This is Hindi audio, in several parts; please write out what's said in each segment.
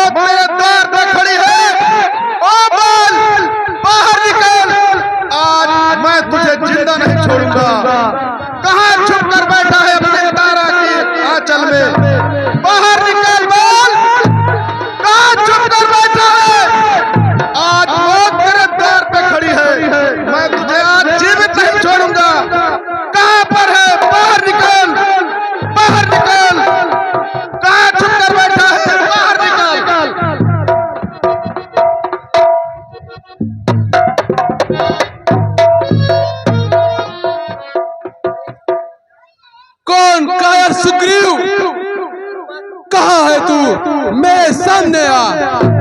मौत मेरे द्वार पे खड़ी है। ओ बाल, बाहर निकल, आज मैं तुझे जिंदा नहीं छोड़ूंगा। कहाँ छुप कर बैठा है अपने तारा की आंचल में? बाहर निकल बाल, कहाँ छुप कर बैठा है? आज मौत मेरे द्वार पे खड़ी है, मैं तुझे आज जीवित नहीं छोड़ूंगा। कहाँ पर है? बाहर निकल, बाहर निकल, कहाँ छुप कर बैठा है? बाहर निकल। कौन कायर सुग्रीव? कहाँ है तू? मेरे सामने आ।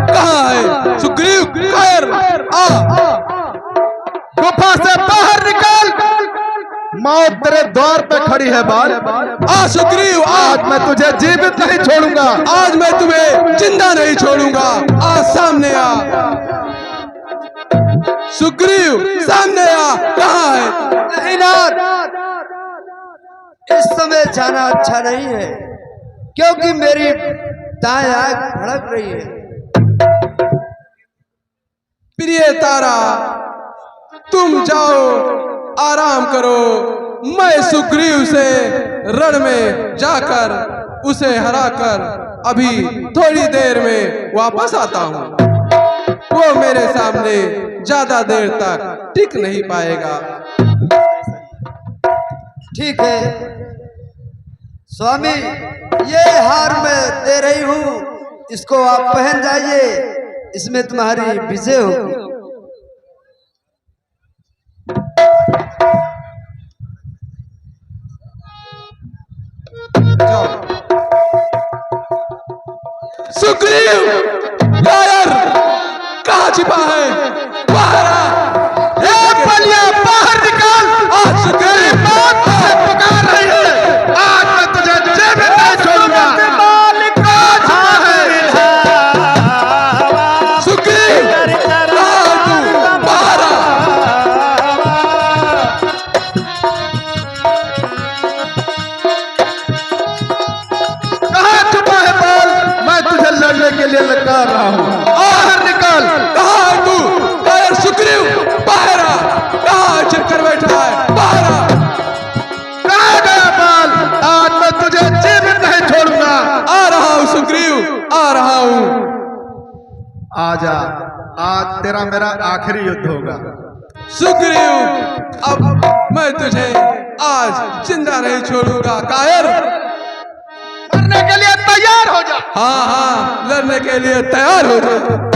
कहाँ है सुग्रीव कायर? आ गुफा से बाहर निकल, मौत तेरे द्वार पे खड़ी है बाल। आ सुग्रीव आ। आज मैं तुझे जीवित नहीं छोड़ूंगा। आज मैं तुम्हें जिंदा नहीं छोड़ूंगा। आ सामने आ सुग्रीव, सामने आ। कहाँ है? नहीं नाथ, इस समय जाना अच्छा नहीं है, क्योंकि मेरी दाएं आंख भड़क रही है। प्रिय तारा, तुम जाओ, आराम करो। मैं सुग्रीव से रण में जाकर उसे हराकर अभी थोड़ी देर में वापस आता हूँ। वो मेरे सामने ज्यादा देर तक टिक नहीं पाएगा। ठीक है स्वामी, ये हार मैं दे रही हूँ, इसको आप पहन जाइए, इसमें तुम्हारी विजय होगी। सुग्रीव कायर कहाँ छिपा है? बाहर आ। बलिया बाहर निकल, आज सुग्रीव मौत तुझे पुकार रही है। आज मैं तुझे जीवित नहीं छोड़ूंगा। कहाँ है? सुग्रीव कहाँ है तू? बाहर आ। कहाँ छुपा है बाल? मैं तुझे लड़ने के लिए ललकार रहा हूँ। बाहर निकल। कहाँ है तू? कायर सुग्रीव बाहर आ। कहाँ छिप कर बैठा है? बाहर आ। कहाँ गया बाल? आज मैं तुझे जीवित नहीं छोड़ूंगा। आ रहा हूँ सुग्रीव, आ रहा हूँ। आजा, आज तेरा मेरा आखिरी युद्ध होगा। सुग्रीव, अब मैं तुझे आज जिंदा नहीं छोड़ूंगा। कायर, मरने के लिए तैयार हो जा। हाँ हाँ, लड़ने के लिए तैयार हो जा।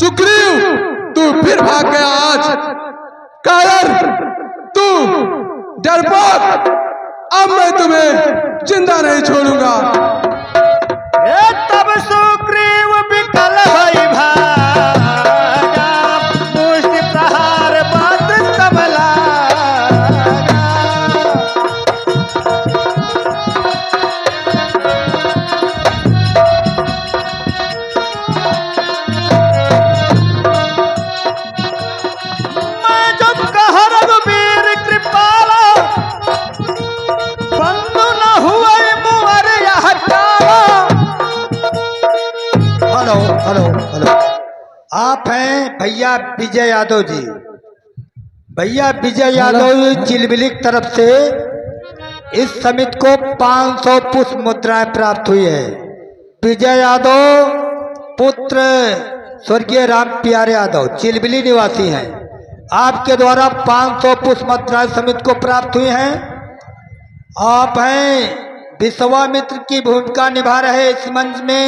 सुग्रीव, तू फिर भाग गया आज। कायर, तू डरपोक, अब मैं तुम्हें जिंदा नहीं छोड़ूंगा। तब सुग्रीव विकल भई भागा, मुष्टि प्रहार बात सब लागा। मैं जब कहा रघुवीर कृपाला, बंधु न हुआ मुअर यह टाला। हेलो हेलो हेलो, आप हैं भैया विजय यादव जी? भैया विजय यादव चिलबिलिक तरफ से इस समिति को 500 पुष्प मुद्राएं प्राप्त हुई है। विजय यादव पुत्र स्वर्गीय राम प्यारे यादव चिलबिली निवासी हैं। आपके द्वारा 500 पुष्प मुद्राएं समिति को प्राप्त हुई हैं। आप हैं विश्वामित्र की भूमिका निभा रहे इस मंच में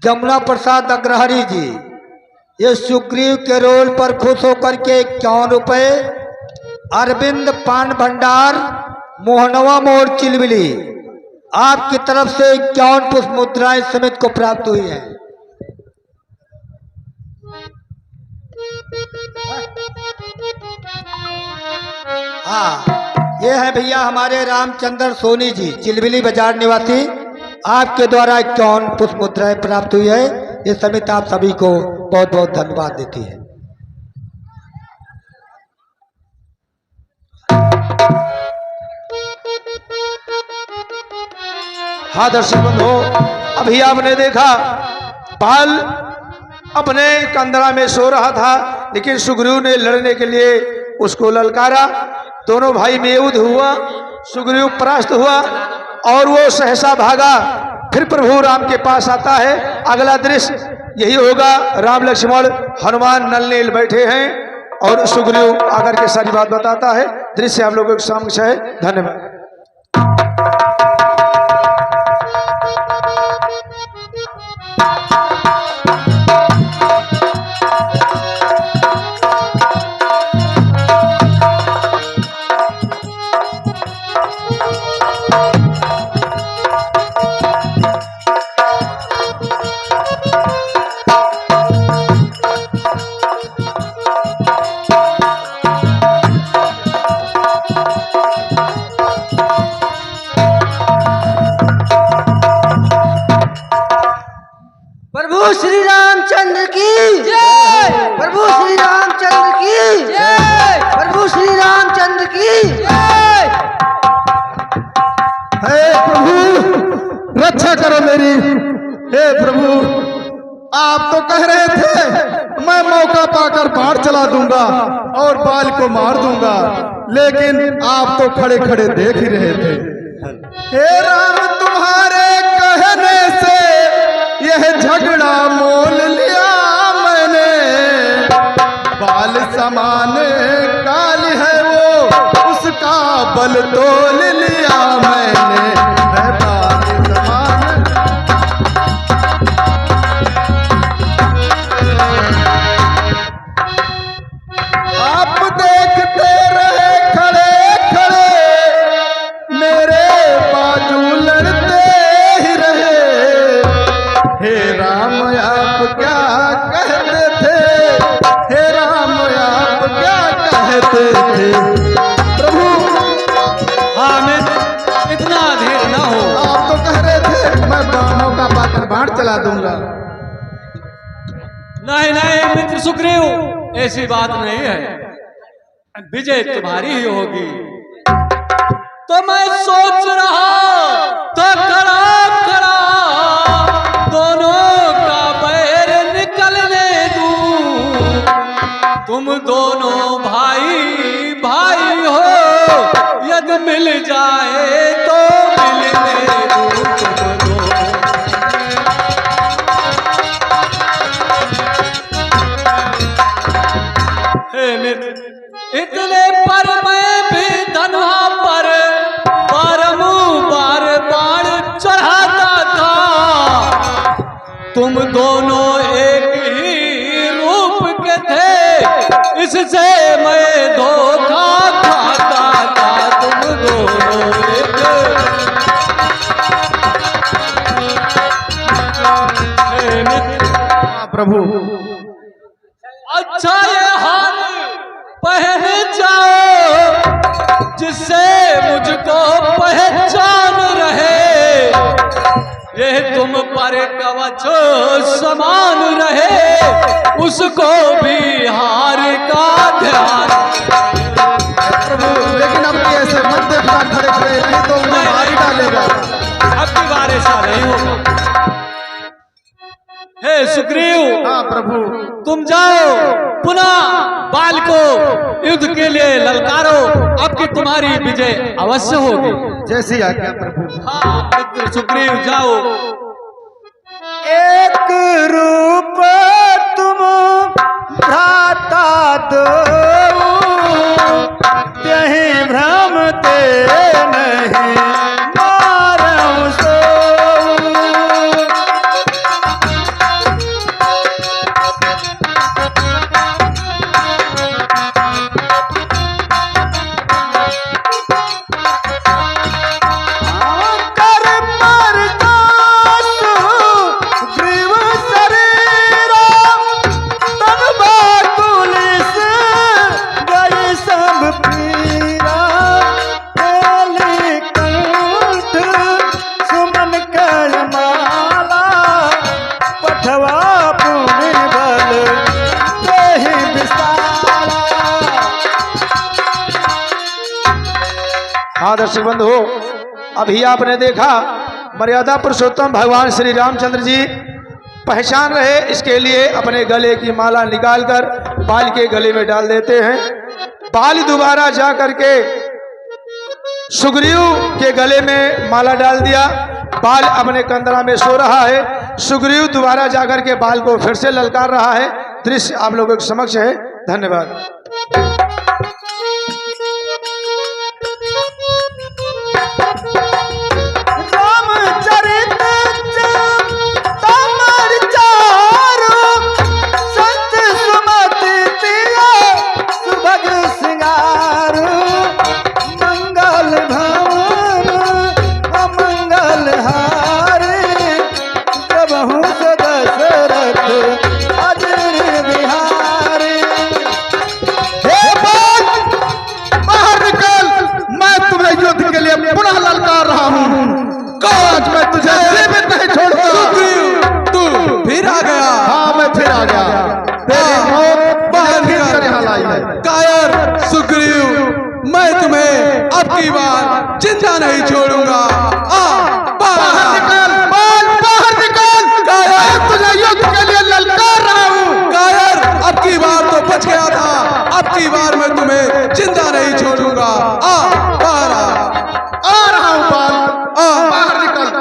जमुना प्रसाद अग्रहरी जी। ये सुग्रीव के रोल पर खुश होकर के 51 रुपए अरविंद पान भंडार मोहनवा मोड़ चिलबिली आपकी तरफ से 51 पुष्प मुद्राएं समिति को प्राप्त हुई हैं। हाँ, ये है भैया हमारे रामचंद्र सोनी जी, चिलबिली बाजार निवासी। आपके द्वारा 51 पुष्प मुद्राएं प्राप्त हुई है। ये समिति आप सभी को बहुत बहुत धन्यवाद देती है। हाँ दर्शक बंधु, अभी आपने देखा बाल अपने कंदरा में सो रहा था, लेकिन सुग्रीव ने लड़ने के लिए उसको ललकारा। दोनों भाई में युद्ध हुआ, सुग्रीव परास्त हुआ और वो सहसा भागा। फिर प्रभु राम के पास आता है। अगला दृश्य यही होगा, राम लक्ष्मण हनुमान नल नील बैठे हैं और सुग्रीव आकर के सारी बात बताता है। दृश्य आप लोगों के सामने है। धन्यवाद। प्रभु श्री रामचंद्र की जय। प्रभु श्री रामचंद्र की जय। प्रभु श्री रामचंद्र की जय। हे प्रभु रक्षा करो मेरी। हे प्रभु, आप तो कह रहे थे मैं मौका पाकर बाढ़ चला दूंगा और बाल को मार दूंगा, लेकिन आप तो खड़े खड़े देख ही रहे थे। हे राम, तुम्हारे कहने से यह झगड़ा मोल लिया मैंने। बाल समान काल है वो, उसका बल तोल लिया मैंने। है बाल समान। आप देखते रहे खड़े खड़े, मेरे बाजू लड़ते ही रहे। हे राम आप क्या कहते थे? हे राम आप क्या कहते थे? प्रभु हामिद, इतना धीर न हो। आप तो कह रहे थे मैं बाणों का पाकर बाढ़ चला दूंगा। नहीं नहीं मित्र सुग्रीव, ऐसी बात नहीं है। विजय तुम्हारी ही होगी। तो मैं सोच रहा तो खड़ा खड़ा दोनों का बैर निकलने दूं। तुम दोनों भाई भाई हो, यदि मिल जाए तो मिलने दूं तुम दोनों। हे मित्र, इतने पर मैं भी धनुहा पर बार बाण चढ़ाता था। तुम दोनों एक ही रूप के थे, इससे मैं धोखा खाता था। तुम दोनों एक। हे मित्र, प्रभु अच्छा ये हाल पहन जाओ जिससे मुझको पहचान रहे। ये तुम पर कवच समान रहे, उसको भी हार का ध्यान। प्रभु, लेकिन अब ऐसे मत देखना खड़े खड़े, नहीं तो उन्हें मार ही डालेगा। अब की बार ऐसा नहीं होगा। हे सुग्रीव, हाँ प्रभु, तुम जाओ पुनः बाल को युद्ध के लिए ललकारो। अब की तुम्हारी विजय अवश्य होगी। जैसी आज्ञा प्रभु। हाँ मित्र सुग्रीव, जाओ। एक रूप तुम भ्राता दो, यही भ्रमते नहीं मारऊं सो। हाँ दर्शक बंधु, अभी आपने देखा मर्यादा पुरुषोत्तम भगवान श्री रामचंद्र जी पहचान रहे, इसके लिए अपने गले की माला निकालकर बाल के गले में डाल देते हैं। बाल दोबारा जा करके सुग्रीव के गले में माला डाल दिया, बाल अपने कंदरा में सो रहा है। सुग्रीव दोबारा जाकर के बाल को फिर से ललकार रहा है। दृश्य आप लोगों के समक्ष है। धन्यवाद। की बार जिंदा नहीं छोड़ूंगा। बाहर निकल, बाहर निकल, मैं तुझे युद्ध के लिए ललकार रहा हूँ। कायर, अब की बार तो बच गया था, अब की बार मैं तुम्हें जिंदा नहीं छोड़ूंगा। बाहर आ रहा हूँ बाहर निकल।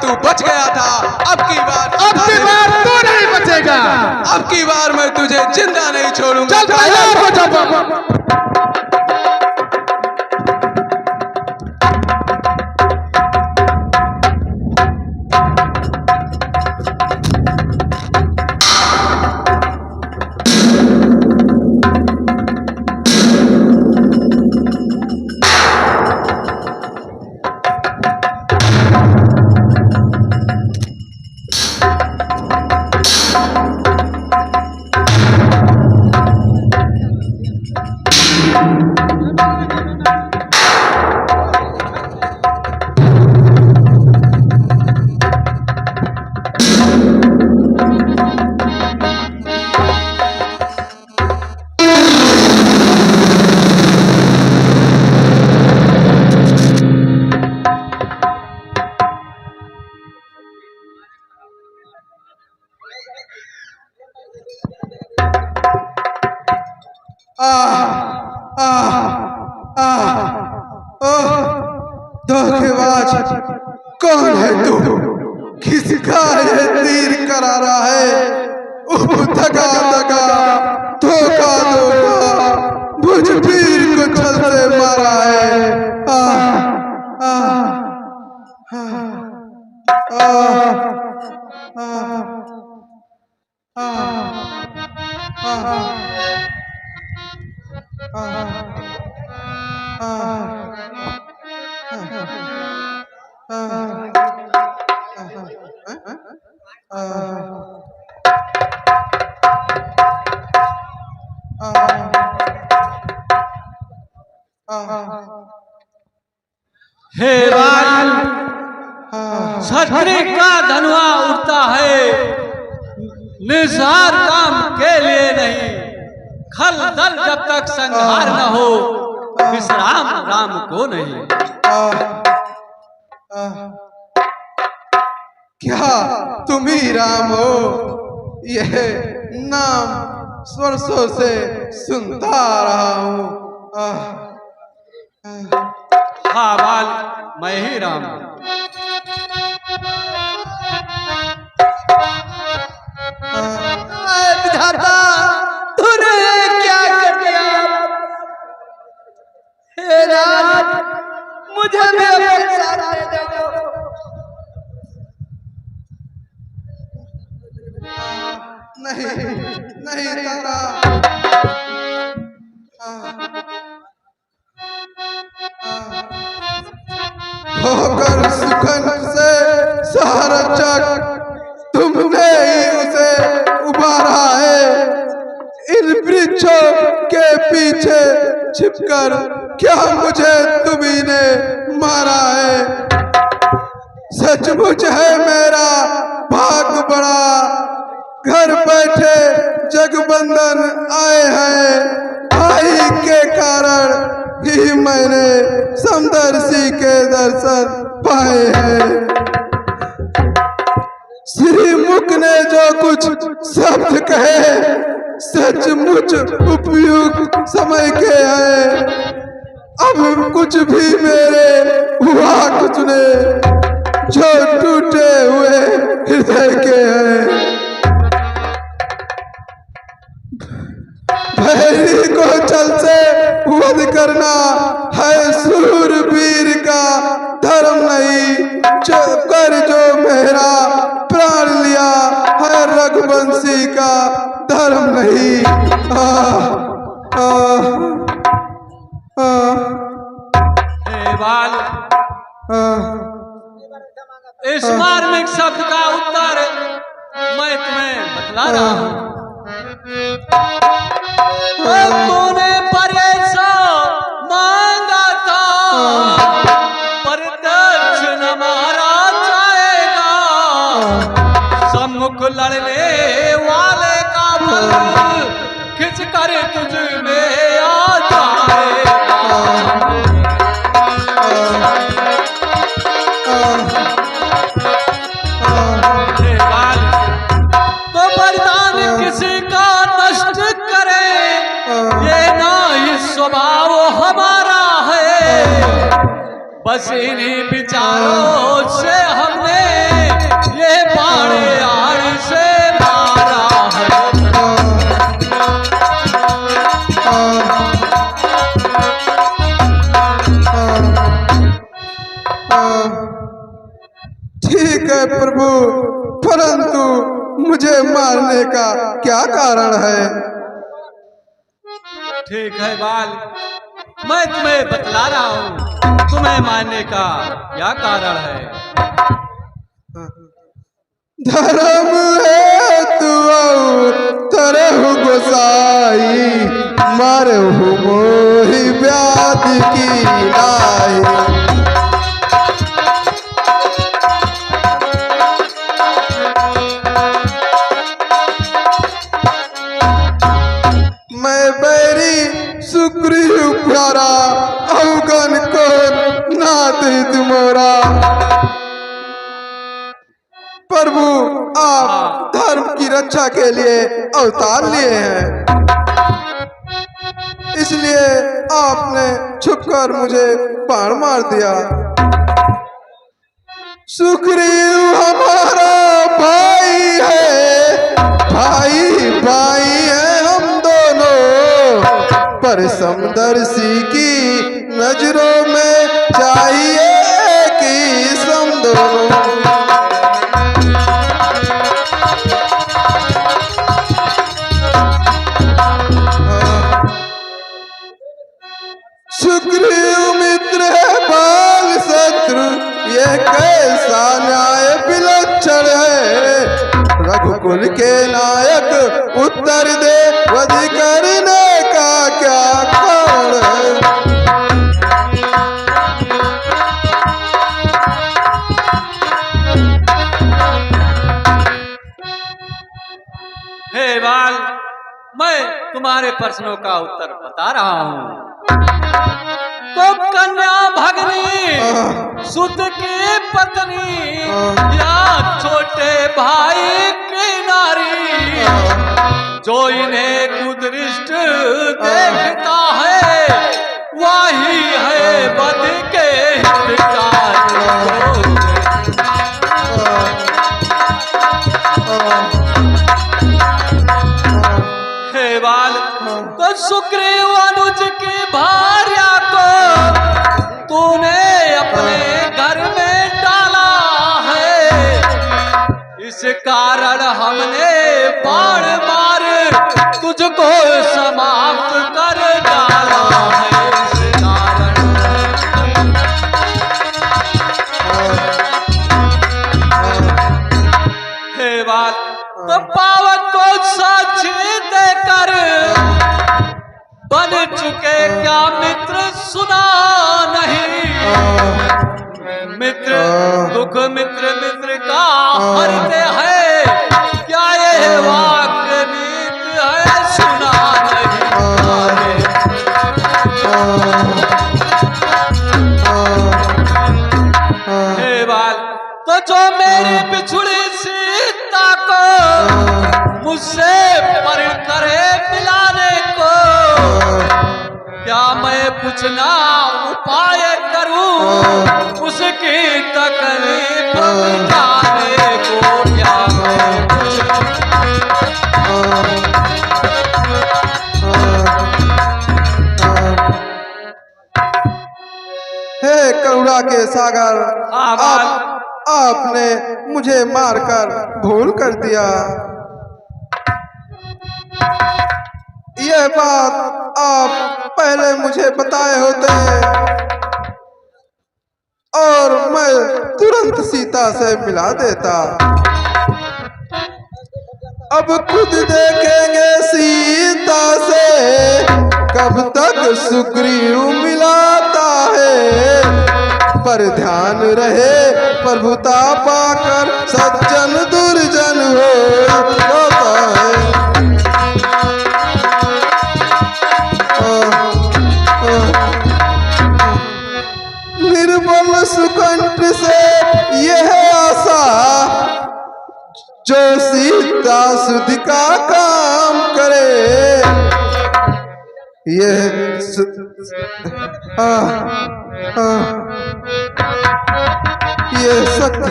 तू बच गया था, अब की बार तू नहीं बचेगा। अब की बार मैं तुझे जिंदा नहीं छोड़ूंगा। धोखेबाज, कौन है तू? किसका ये तीर करा रहा है? धका धका, धोखा धोखा, मुझ पीर को छल से मारा है। हे राज, क्षत्रिय का धनुआ उड़ता है, निस्वार्थ काम के लिए नहीं। खल दल जब तक संहार न हो, विश्राम राम को नहीं। क्या तुम ही राम हो? यह नाम वर्षों से सुनता रहा हूँ। हाँ बाल, मैं ही राम हूँ। विधाता तूने क्या कर दिया? हे राज, मुझे भी अपने साथ ले जाओ। नहीं नहीं तारा, होकर सुखन से सारा जग तुमने ही उसे उबारा है। इन वृक्षों के पीछे छिपकर क्या मुझे तुम्ही ने मारा है? सचमुच है मेरा भाग बड़ा, घर बैठे जगबंधन आए हैं। भाई के कारण ही मैंने समदर्शी के दर्शन पाए हैं। श्रीमुख ने जो कुछ शब्द कहे सचमुच उपयुक्त समय के हैं। अब कुछ भी मेरे हुआ कुछ ने जो टूटे हुए हृदय के हैं। भैरी को चल से वध करना है सूरवीर का धर्म नहीं। कर जो मेरा प्राण लिया है रघुवंशी का धर्म नहीं। हे बाल, इस मार्मिक शब्द का उत्तर मैं तुम्हें बतला रहा हूँ। तूने परेशा मांगा था, प्रदक्षिण मारा जाएगा। सम्मुख लड़ने वाले का बल खिंच कर तुझ में आ जाएगा। तो वरदान किसी का नष्ट करे, ये ना ही स्वभाव हमारा है। बस इन्हीं विचारों से हमने ये बाणे आड़ से मारा है। ठीक है प्रभु, परंतु मुझे मारने का क्या कारण है? ठीक है बाल, मैं तुम्हें बतला रहा हूँ तुम्हें मारने का क्या कारण है। धर्म है तू तरहु गोसाई, मरहु मोहि व्याधि की लाई। मैं बैरी सुग्रीव प्यारा, अवगन को नाथ तुमोरा। प्रभु आप धर्म की रक्षा के लिए अवतार लिए हैं, इसलिए आपने छुपकर मुझे बाण मार दिया। सुग्रीव हमारा भाई है, भाई भाई है हम दोनों, पर समदर्शी की नजरों में चाहिए कि सम दोनों। सुग्रीव मित्र है बाल शत्रु, ये कैसा न्याय विलक्षण है। रघुकुल के नायक उत्तर दे, वध करने का क्या कारण है? हे बाल, मैं तुम्हारे प्रश्नों का उत्तर बता रहा हूँ। तो कन्या भगनी, सुत की पत्नी, या छोटे भाई की नारी, जो इन्हें कुदृष्ट देखता है वही है बद के हितकारी। सुग्रीव अनुज की भार्या को तूने अपने घर में डाला है, इस कारण हमने बाण मार तुझको समाप्त कर डाला है, इस कारण। हे बात तो पावक को साक्षी देकर बन चुके क्या मित्र सुना नहीं, मित्र दुख मित्र मित्र का हरते है, क्या ये वाक्य नीत है सुना नहीं। हे बाल तो जो मेरी बिछुड़ी सीता को मुझसे पर करे मिलाने को, क्या मैं कुछ ना उपाय करूं उसकी तकलीफ मिटाने को, क्या मैं कुछ हे करुणा के सागर, आपने मुझे मारकर भूल कर दिया। यह बात आप पहले मुझे बताए होते और मैं तुरंत सीता से मिला देता। अब खुद देखेंगे सीता से कब तक सुग्रीव मिलाता है, पर ध्यान रहे प्रभुता पाकर सज्जन दुर्जन होता है। निर्बल सुकंठ से यह आशा जो सीता सुध का काम करे, यह ये सत्य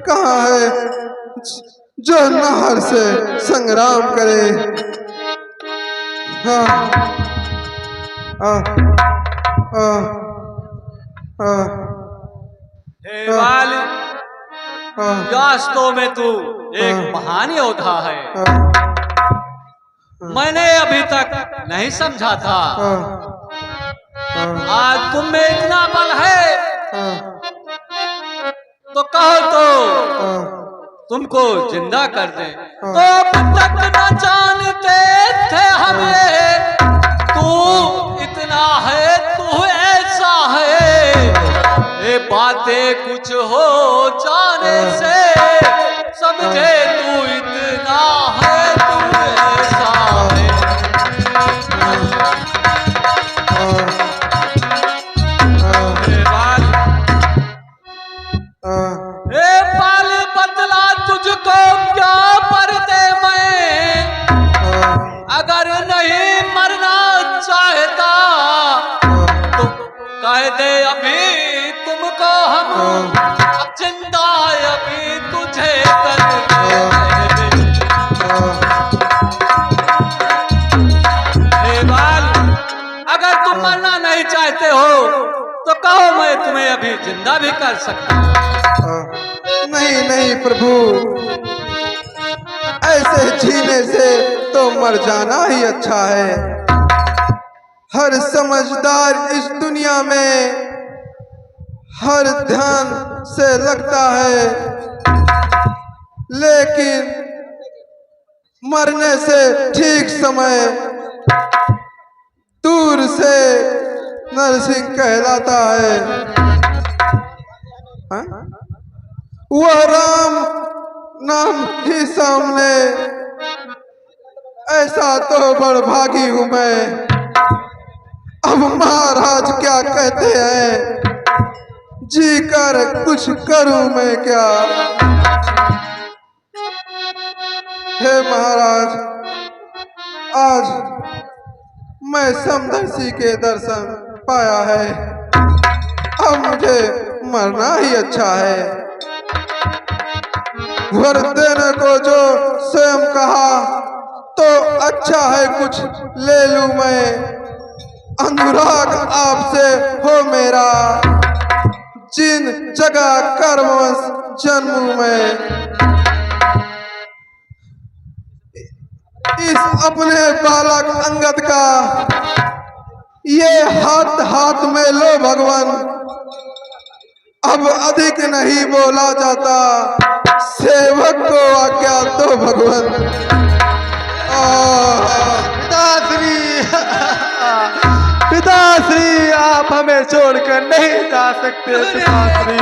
कहाँ है जो नहर से संग्राम करे। हे बाल, वास्तव में तू एक महान योद्धा है, मैंने अभी तक नहीं समझा था। आज तुम में इतना बल है तो कहो तो तुमको जिंदा कर दे। तो अब तक न जानते थे हमें तू इतना है, तू ऐसा है, ये बातें कुछ हो जाने से समझे तू इतना है, तू ऐसा है। पाल बदला तुझको क्या पर दे मैं, अगर नहीं मरना चाहता तो कह दे अभी तुमको हम जिंदा अभी तुझे कर दे। बाल अगर तुम मरना नहीं चाहते हो तो कहो मैं तुम्हें अभी जिंदा भी कर सकता हूँ। नहीं नहीं प्रभु, ऐसे जीने से तो मर जाना ही अच्छा है। हर समझदार इस दुनिया में हर ध्यान से लगता है, लेकिन मरने से ठीक समय दूर से नरसिंह कहलाता है। वह राम नाम ही सामने, ऐसा तो बड़भागी हूं मैं। अब महाराज क्या कहते हैं, जी कर कुछ करूं मैं क्या। हे महाराज, आज मैं समदर्शी के दर्शन पाया है, अब मुझे मरना ही अच्छा है। वर देने को जो स्वयं कहा तो अच्छा है कुछ ले लूं मैं, अनुराग आपसे हो मेरा, जिन जगह कर्मवश जन्म में इस अपने बालक अंगद का ये हाथ हाथ में लो भगवान, अब अधिक नहीं बोला जाता, सेवक को आज्ञा दो भगवान। पिताश्री, आप हमें छोड़कर नहीं जा सकते पिताश्री।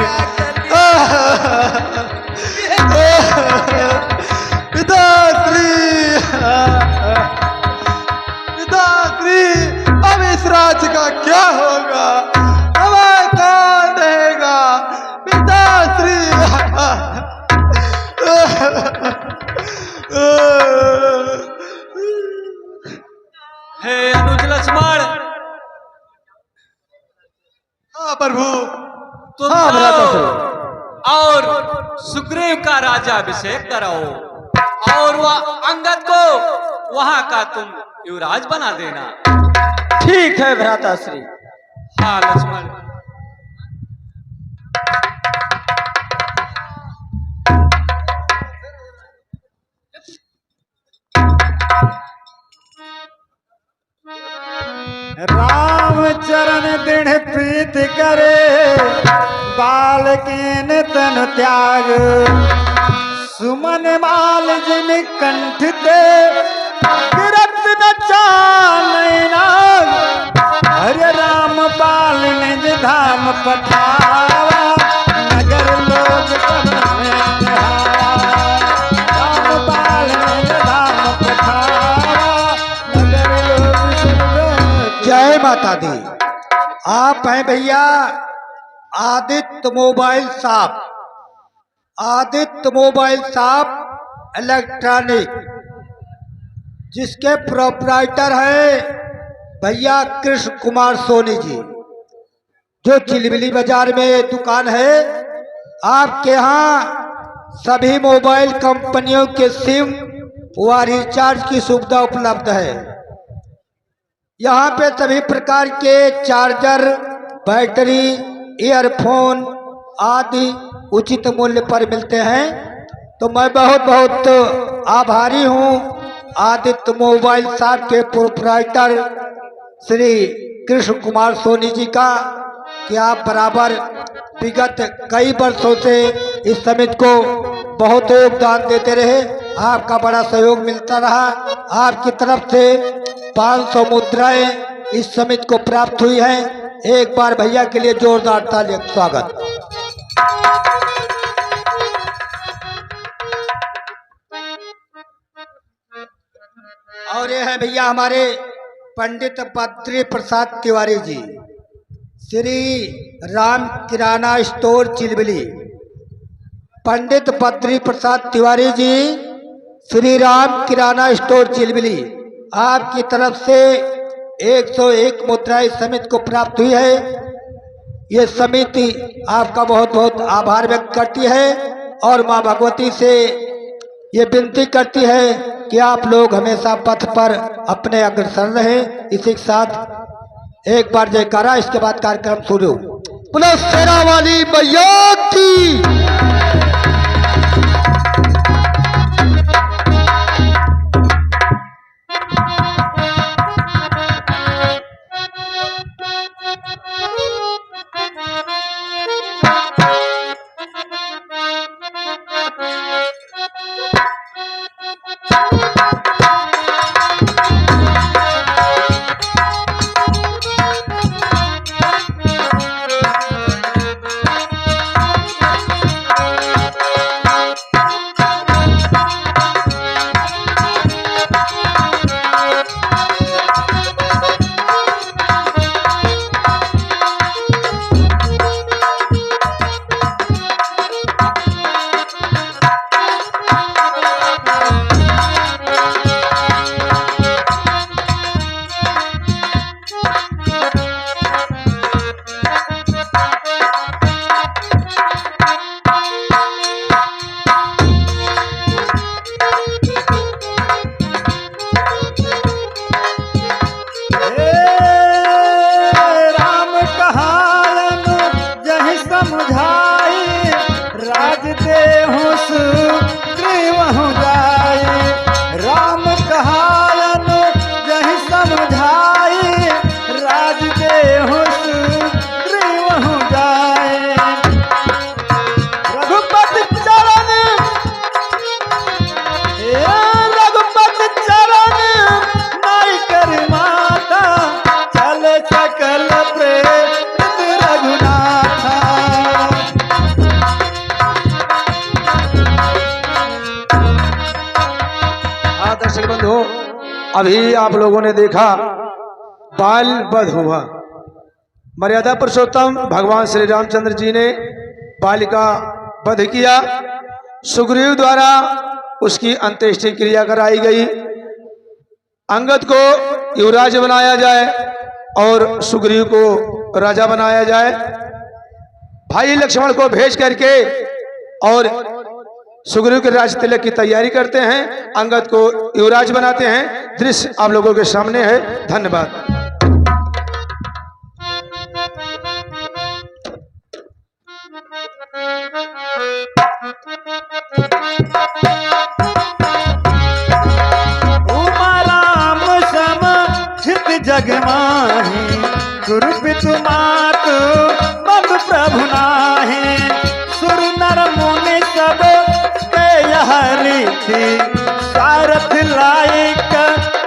पिताश्री, पिताश्री, अब इस राज्य का क्या होगा, हमें कौन रहेगा पिताश्री। हे अनुज लक्ष्मण, हाँ प्रभु। तुम हाँ, जाओ भ्राताश्री। और सुग्रीव का राज्याभिषेक कराओ और वह अंगद को वहां का तुम युवराज बना देना। ठीक है भ्राताश्री। हाँ लक्ष्मण। राम चरण दृढ़ प्रीत करे, बालकीन तन त्याग, सुमन माल जिन कंठ दे, गिरत न चालना, हरे राम बाल निज धाम पठावा, नगर लोग सब में कहावा, राम बाल निज धाम पठावा, नगर लोग सब में। जय माता दी। आप हैं भैया Aditya mobile shop, Aditya mobile shop electronic, जिसके प्रोपराइटर हैं भैया कृष्ण कुमार सोनी जी, जो चिलबिली बाजार में दुकान है। आपके यहाँ सभी मोबाइल कंपनियों के सिम व रिचार्ज की सुविधा उपलब्ध है। यहाँ पे सभी प्रकार के चार्जर, बैटरी, ईयरफोन आदि उचित मूल्य पर मिलते हैं। तो मैं बहुत बहुत आभारी हूँ आदित्य मोबाइल शॉप के प्रोपराइटर श्री कृष्ण कुमार सोनी जी का, कि आप बराबर विगत कई वर्षों से इस समिति को बहुत योगदान देते रहे। आपका बड़ा सहयोग मिलता रहा। आपकी तरफ से 500 मुद्राएं इस समिति को प्राप्त हुई हैं। एक बार भैया के लिए जोरदार तालियों का स्वागत। और ये है भैया हमारे पंडित बद्री प्रसाद तिवारी जी, श्री राम किराना स्टोर चिलबिली। पंडित बद्री प्रसाद तिवारी जी, श्री राम किराना स्टोर चिलबिली, आपकी तरफ से 101 मुद्रा इस समिति को प्राप्त हुई है। ये समिति आपका बहुत बहुत आभार व्यक्त करती है और माँ भगवती से ये विनती करती है कि आप लोग हमेशा पथ पर अपने अग्रसर रहें। इसी के साथ एक बार जयकारा, इसके बाद कार्यक्रम शुरू। पुलिस सेना वाली मैया की। अभी आप लोगों ने देखा बाल वध हुआ। मर्यादा पुरुषोत्तम भगवान श्री रामचंद्र जी ने बाल का वध किया। सुग्रीव द्वारा उसकी अंत्येष्टि क्रिया कराई गई। अंगद को युवराज बनाया जाए और सुग्रीव को राजा बनाया जाए। भाई लक्ष्मण को भेज करके और सुग्रीव के राज तिलक की तैयारी करते हैं, अंगद को युवराज बनाते हैं। दृश्य आप लोगों के सामने है। धन्यवाद। राम सम हित जग माही गुरु पितु मातु मम प्रभु नाहि सुर नर मुनि सब के यह रीति सारथ लायक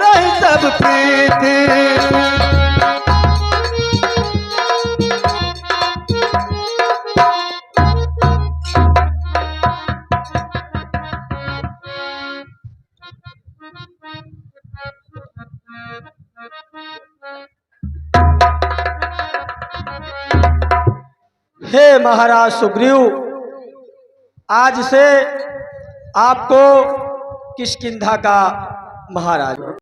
रही सब प्रीति। हे महाराज सुग्रीव, आज से आपको किष्किंधा का महाराज